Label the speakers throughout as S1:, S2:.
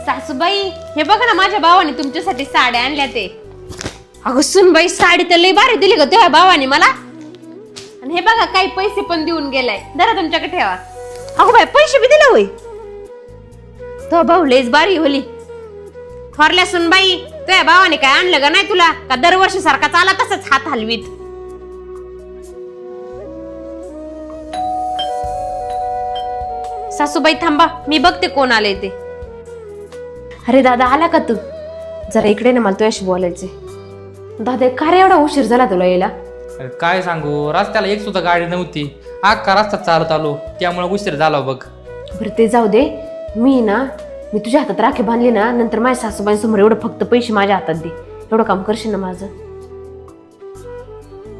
S1: सासूबाई हे बघा ना, माझ्या भावाने तुमच्यासाठी साड्या आणल्या ते. अगं सुनबाई, साडी तर लई भारी दिली ग तेव्हा भावाने मला. आणि हे बघा काही पैसे पण देऊन गेलाय, जरा तुमच्याकडे ठेवा. अगो बाई, पैसे बी दिले होय. तो भाऊ लईच बारी होली. थोरल्या सुनबाई, तुझ्या भावाने काय आणलं का नाही तुला? का दरवर्षी सारखा चाला तसंच हात हलवीत? सासूबाई थांबा, मी बघते कोण आले ते. अरे दादा, आला का तू? जरा इकडे ना, मला तुझ्याशी बोलायचे. दादा का रे एवढा उशीर झाला तुला यायला?
S2: अरे काय सांगू, रस्त्याला एक सुद्धा गाडी नव्हती. अख्खा रस्ता चालत आलो, त्यामुळे उशीर झाला बघ.
S1: बरं ते जाऊ दे. मी तुझ्या हातात राखी बांधली ना, नंतर माझ्या सासूबाईंसमोर एवढं फक्त पैसे माझ्या हातात दे. एवढं काम करशील ना माझं?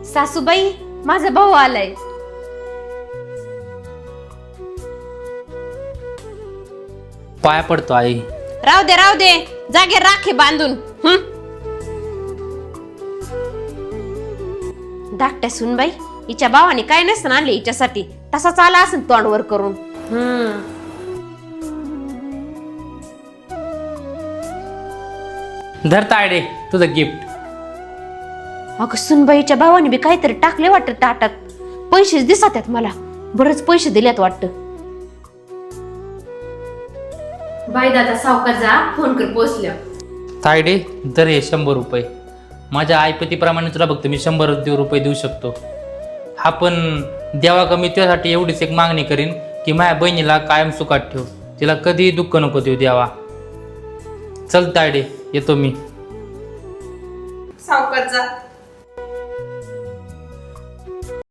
S1: सासूबाई, माझा भाऊ आलाय.
S2: पाया पडतो आई.
S1: राहू दे जागे राखी बांधून. धाकट्या सुनबाई, हिच्या भावाने काय नसतं आणले हिच्यासाठी, तसाच आला असेल तोंडवर करून.
S2: धर तायडे तुझं गिफ्ट.
S1: अगं सुनबाईच्या भावाने बी काहीतरी टाकले वाटत ताटात. पैसेच दिसत आहेत मला, बरेच पैसे दिल्यात वाटत. बाई दादा, सावकाश जा, फोन कर पोचल्या.
S2: तायडे दर हे 100 रुपये. माझ्या आईपतीप्रमाणे तुला बघतो मी 100 रुपये देऊ शकतो. हा पण देवा कमी तुझ्यासाठी एवढीच एक मागणी करीन की माझ्या बहिणीला कायम सुखात ठेव, तिला कधीही दुःख नको देऊ देवा. चल तायडे, येतो मी.
S3: सावकाश जा.